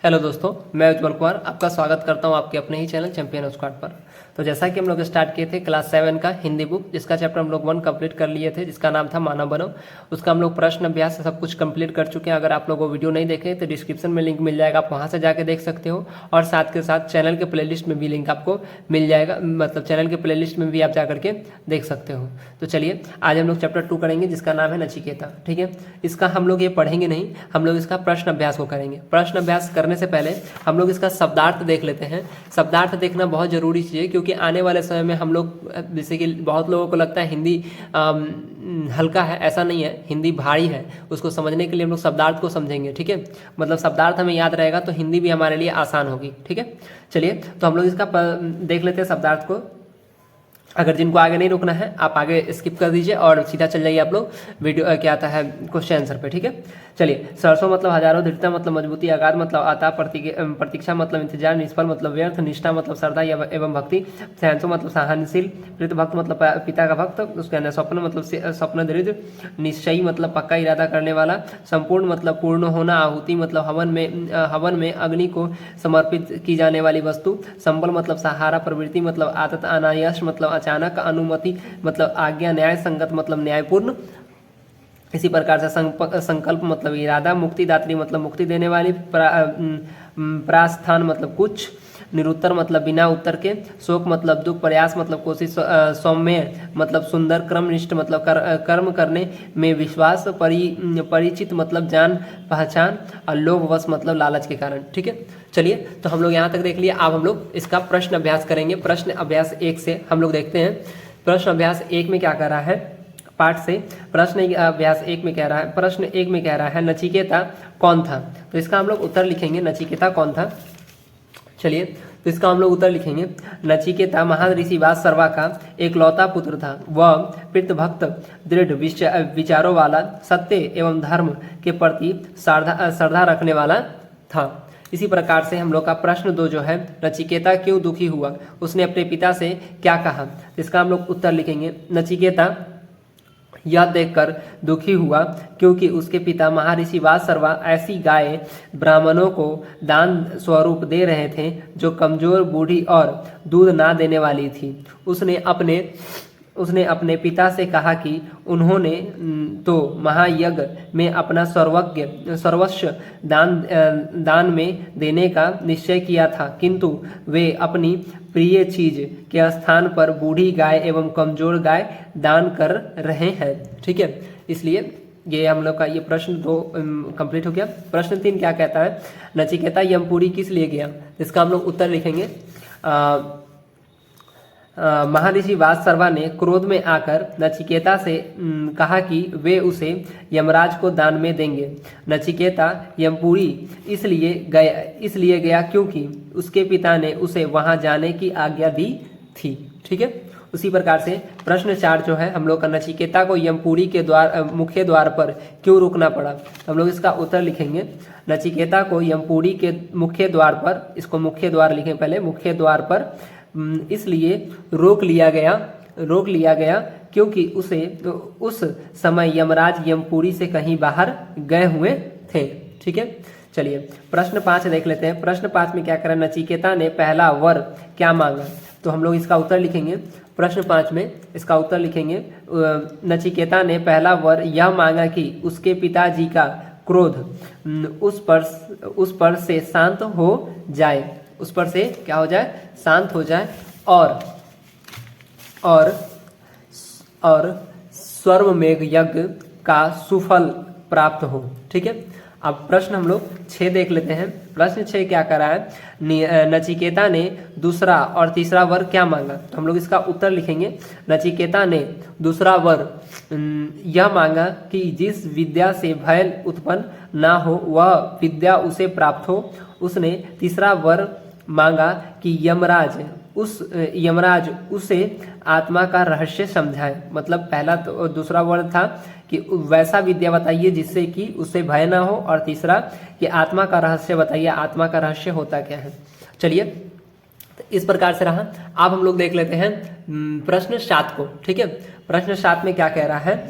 Hello दोस्तों, मैं उज्जवल कुमार आपका स्वागत करता हूं आपके अपने ही चैनल चैंपियन स्क्वाड पर। तो जैसा कि हम लोग स्टार्ट किए थे क्लास 7 का हिंदी बुक, जिसका चैप्टर हम लोग 1 कंप्लीट कर लिए थे, जिसका नाम था मानव बनो। उसका हम लोग प्रश्न अभ्यास सब कुछ कंप्लीट कर चुके हैं। अगर आप लोग वो वीडियो नहीं देखे तो डिस्क्रिप्शन में लिंक मिल जाएगा, आप वहाँ से जाके देख सकते हो। और साथ के साथ चैनल के प्लेलिस्ट में भी लिंक आपको मिल जाएगा, मतलब चैनल के प्लेलिस्ट में भी आप जा करके देख सकते हो। तो चलिए आज हम लोग चैप्टर 2 करेंगे, जिसका नाम है नचिकेता। ठीक है, इसका हम लोग ये पढ़ेंगे नहीं, हम लोग इसका प्रश्न अभ्यास को करेंगे। प्रश्न अभ्यास करने से पहले हम लोग इसका शब्दार्थ देख लेते हैं। शब्दार्थ देखना बहुत जरूरी चीज़ है, क्योंकि आने वाले समय में हम लोग, जैसे कि बहुत लोगों को लगता है हिंदी हल्का है, ऐसा नहीं है, हिंदी भारी है। उसको समझने के लिए हम लोग शब्दार्थ को समझेंगे। ठीक है, मतलब शब्दार्थ हमें याद रहेगा तो हिंदी भी हमारे लिए आसान होगी। ठीक है, चलिए तो हम लोग इसका देख लेते हैं शब्दार्थ को। अगर जिनको आगे नहीं रुकना है आप आगे स्किप कर दीजिए और सीधा चल जाइए आप लोग वीडियो क्या आता है क्वेश्चन आंसर पे। ठीक है, चलिए। सरसों मतलब हजारों, दृढ़ता मतलब मजबूती, आगाध मतलब आता, प्रतीक्षा मतलब इंतजार, निष्फल मतलब व्यर्थ, निष्ठा मतलब श्रद्धा एवं भक्ति, सहनसु मतलब सहनशील, प्रीत भक्त मतलब पिता का भक्त, उसके अंदर स्वप्न मतलब स्वप्न दृढ़, निश्चयी मतलब पक्का इरादा करने वाला, संपूर्ण मतलब पूर्ण होना, आहुति मतलब हवन में अग्नि को समर्पित की जाने वाली वस्तु, संबल मतलब सहारा, प्रवृत्ति मतलब आदत, अनायास मतलब अचानक, अनुमति मतलब आज्ञा, न्याय संगत मतलब न्यायपूर्ण। इसी प्रकार से संकल्प मतलब इरादा, मुक्तिदात्री मतलब मुक्ति देने वाली, प्रास्थान मतलब कुछ, निरुत्तर मतलब बिना उत्तर के, शोक मतलब दुख, प्रयास मतलब कोशिश, सौम्य मतलब सुंदर, क्रमनिष्ठ मतलब कर्म करने में विश्वास, परिचित मतलब जान पहचान, और लोभवश मतलब लालच के कारण। ठीक है, चलिए तो हम लोग यहाँ तक देख लिए। अब हम लोग इसका प्रश्न अभ्यास करेंगे। प्रश्न अभ्यास 1 से हम लोग देखते हैं। प्रश्न अभ्यास 1 में क्या कर रहा है, पाठ से प्रश्न अभ्यास 1 में कह रहा है, प्रश्न 1 में कह रहा है नचिकेता कौन था। तो इसका हम लोग उत्तर लिखेंगे, नचिकेता कौन था। चलिए तो इसका हम लोग उत्तर लिखेंगे, नचिकेता महर्षि व्यासशर्मा का एकलौता पुत्र था। वह प्रीत भक्त, दृढ़ विचारों वाला, सत्य एवं धर्म के प्रति श्रद्धा रखने वाला था। इसी प्रकार से हम लोग का प्रश्न 2 जो है, नचिकेता क्यों दुखी हुआ, उसने अपने पिता से क्या कहा। इसका हम लोग उत्तर लिखेंगे, नचिकेता यह देखकर दुखी हुआ क्योंकि उसके पिता महर्षि व्यासशर्मा ऐसी गाय ब्राह्मणों को दान स्वरूप दे रहे थे जो कमजोर, बूढ़ी और दूध ना देने वाली थी। उसने अपने पिता से कहा कि उन्होंने तो महायज्ञ में अपना सर्वस्व दान में देने का निश्चय किया था, किंतु वे अपनी प्रिय चीज के स्थान पर बूढ़ी गाय एवं कमजोर गाय दान कर रहे हैं। ठीक है, इसलिए ये हम लोग का ये प्रश्न 2 कंप्लीट हो गया। प्रश्न 3 क्या कहता है, नचिकेता यमपुरी किस लिए गया। इसका हम लोग उत्तर लिखेंगे, महर्षि व्यासशर्मा ने क्रोध में आकर नचिकेता से कहा कि वे उसे यमराज को दान में देंगे। नचिकेता यमपुरी इसलिए गया क्योंकि उसके पिता ने उसे वहां जाने की आज्ञा दी थी। ठीक है, उसी प्रकार से प्रश्न 4 जो है हम लोग का, नचिकेता को यमपुरी के मुख्य द्वार पर क्यों रुकना पड़ा। हम लोग इसका उत्तर लिखेंगे, नचिकेता को यमपुरी के मुख्य द्वार पर, इसको मुख्य द्वार लिखें पहले, मुख्य द्वार पर इसलिए रोक लिया गया क्योंकि उस समय यमराज यमपुरी से कहीं बाहर गए हुए थे। ठीक है, चलिए प्रश्न 5 देख लेते हैं। प्रश्न 5 में क्या करा, नचिकेता ने पहला वर क्या मांगा। तो हम लोग इसका उत्तर लिखेंगे, प्रश्न 5 में इसका उत्तर लिखेंगे, नचिकेता ने पहला वर यह मांगा कि उसके पिताजी का क्रोध उस पर से शांत हो जाए, उस पर से क्या हो जाए, शांत हो जाए, और स्वर्णमेघ यज्ञ का सुफल प्राप्त हो। ठीक है, अब प्रश्न हम लोग 6 देख लेते हैं। प्रश्न 6 क्या कर रहा है, नचिकेता ने दूसरा और तीसरा वर क्या मांगा। तो हम लोग इसका उत्तर लिखेंगे, नचिकेता ने दूसरा वर यह मांगा कि जिस विद्या से भय उत्पन्न ना हो वह विद्या उसे प्राप्त हो। उसने तीसरा वर मांगा कि यमराज उसे आत्मा का रहस्य समझाए। मतलब पहला तो दूसरा वर्ड था कि वैसा विद्या बताइए जिससे कि उससे भय ना हो, और तीसरा कि आत्मा का रहस्य बताइए, आत्मा का रहस्य होता क्या है। चलिए तो इस प्रकार से रहा। अब हम लोग देख लेते हैं प्रश्न 7 को। ठीक है, प्रश्न 7 में क्या कह रहा है,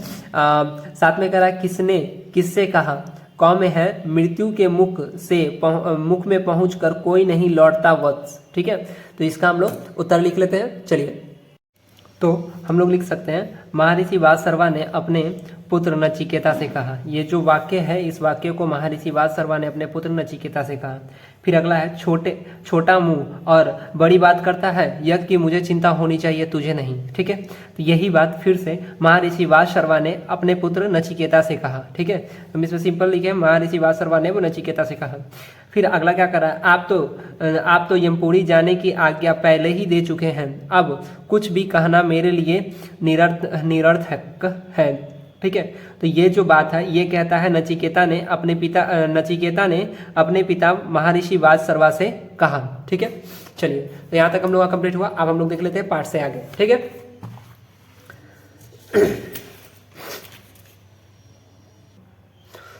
7 में कह रहा है, किसने किससे कहा। कौ में है मृत्यु के मुख में पहुंचकर कोई नहीं लौटता वत्स। ठीक है, तो इसका हम लोग उत्तर लिख लेते हैं। चलिए, तो हम लोग लिख सकते हैं महर्षि वासर्वा ने अपने पुत्र नचिकेता से कहा। ये जो वाक्य है, इस वाक्य को महर्षि वासर्वा ने अपने पुत्र नचिकेता से कहा। फिर अगला है छोटा मुंह और बड़ी बात करता है, यज्ञ की मुझे चिंता होनी चाहिए तुझे नहीं। ठीक है, तो यही बात फिर से महर्षि वासर्वा ने अपने पुत्र नचिकेता से कहा। ठीक है, हम इसमें सिंपल लिखे महर्षि वासर्वा ने वो नचिकेता से कहा। फिर अगला क्या करा, आप तो यमपुरी जाने की आज्ञा पहले ही दे चुके हैं, अब कुछ भी कहना मेरे लिए निरर्थक है। ठीक है, तो ये जो बात है ये कहता है नचिकेता ने अपने पिता महर्षि वासर्वा से कहा। ठीक है, चलिए, तो यहाँ तक हम लोग का कंप्लीट हुआ। अब हम लोग देख लेते हैं पार्ट से आगे। ठीक है,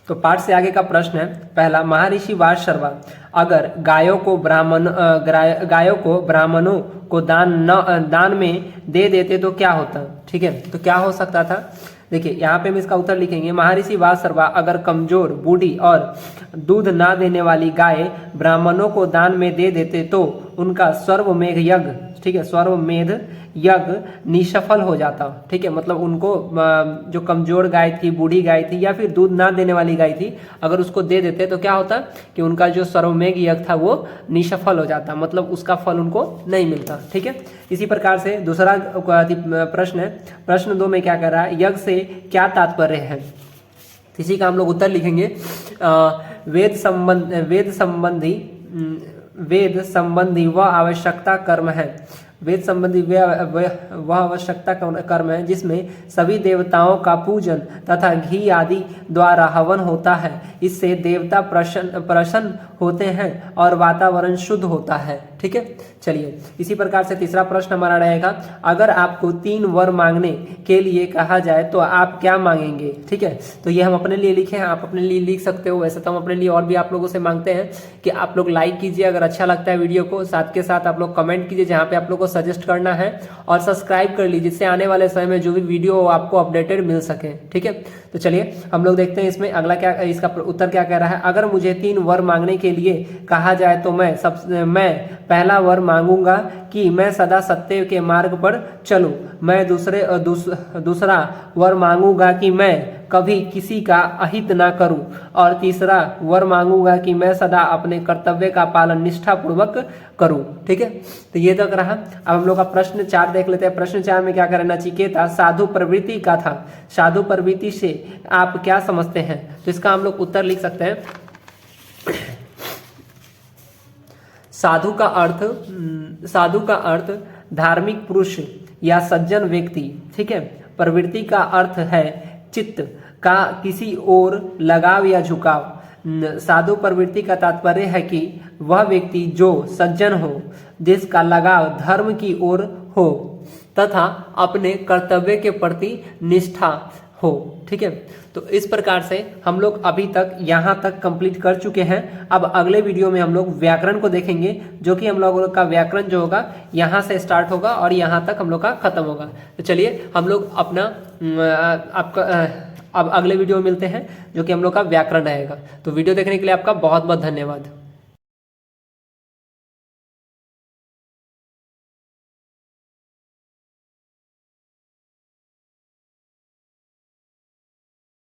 तो पाठ से आगे का प्रश्न है पहला, महर्षि वासर्वा अगर गायों को ब्राह्मणों को दान में दे देते तो क्या होता। ठीक है, तो क्या हो सकता था, देखिए यहाँ पे हम इसका उत्तर लिखेंगे। महर्षि वासर्वा अगर कमजोर, बूढ़ी और दूध ना देने वाली गाय ब्राह्मणों को दान में दे देते तो उनका सर्वमेध यज्ञ, ठीक है, सर्वमेध यज्ञ निष्फल हो जाता। ठीक है, मतलब उनको जो कमजोर गाय थी, बूढ़ी गाय थी या फिर दूध ना देने वाली गाय थी, अगर उसको दे देते तो क्या होता कि उनका जो सर्वमेध यज्ञ था वो निष्फल हो जाता, मतलब उसका फल उनको नहीं मिलता। ठीक है, इसी प्रकार से दूसरा प्रश्न है, प्रश्न 2 में क्या कर रहा है, यज्ञ से क्या तात्पर्य है। इसी का हम लोग उत्तर लिखेंगे, वेद संबंधी वह आवश्यकता कर्म है, वेद संबंधी वह आवश्यकता कर्म है जिसमें सभी देवताओं का पूजन तथा घी आदि द्वारा हवन होता है। इससे देवता प्रसन्न होते हैं और वातावरण शुद्ध होता है। ठीक है, चलिए, इसी प्रकार से तीसरा प्रश्न हमारा रहेगा, अगर आपको 3 वर मांगने के लिए कहा जाए तो आप क्या मांगेंगे। ठीक है, तो ये हम अपने लिए लिखे हैं, आप अपने लिए लिख सकते हो। वैसे तो हम अपने लिए और भी आप लोगों से मांगते हैं कि आप लोग लाइक कीजिए अगर अच्छा लगता है वीडियो को, साथ के साथ आप लोग कमेंट कीजिए जहाँ पे आप लोग को सजेस्ट करना है, और सब्सक्राइब कर लीजिए जिससे आने वाले समय में जो भी वीडियो हो आपको अपडेटेड मिल सके। ठीक है, तो चलिए हम लोग देखते हैं इसमें अगला क्या, इसका उत्तर क्या कह रहा है। अगर मुझे 3 वर मांगने के लिए कहा जाए तो मैं पहला वर मांगूंगा कि मैं सदा सत्य के मार्ग पर चलूं। मैं दूसरा वर मांगूंगा कि मैं कभी किसी का अहित ना करूं, और तीसरा वर मांगूंगा कि मैं सदा अपने कर्तव्य का पालन निष्ठापूर्वक करूं। ठीक है, तो ये तक रहा। अब हम लोग का प्रश्न 4 देख लेते हैं। प्रश्न 4 में क्या करें, नचिकेता साधु प्रवृत्ति का था, साधु प्रवृत्ति से आप क्या समझते हैं। तो इसका हम लोग उत्तर लिख सकते हैं, साधु का अर्थ धार्मिक पुरुष या सज्जन व्यक्ति। ठीक है, प्रवृत्ति का अर्थ है चित्त का किसी ओर लगाव या झुकाव। साधु प्रवृत्ति का तात्पर्य है कि वह व्यक्ति जो सज्जन हो, जिसका लगाव धर्म की ओर हो तथा अपने कर्तव्य के प्रति निष्ठा हो। ठीक है, तो इस प्रकार से हम लोग अभी तक यहाँ तक कंप्लीट कर चुके हैं। अब अगले वीडियो में हम लोग व्याकरण को देखेंगे, जो कि हम लोगों का व्याकरण जो होगा यहाँ से स्टार्ट होगा और यहाँ तक हम लोग का खत्म होगा। तो चलिए हम लोग अपना अब अगले वीडियो में मिलते हैं, जो कि हम लोग का व्याकरण रहेगा। तो वीडियो देखने के लिए आपका बहुत बहुत धन्यवाद।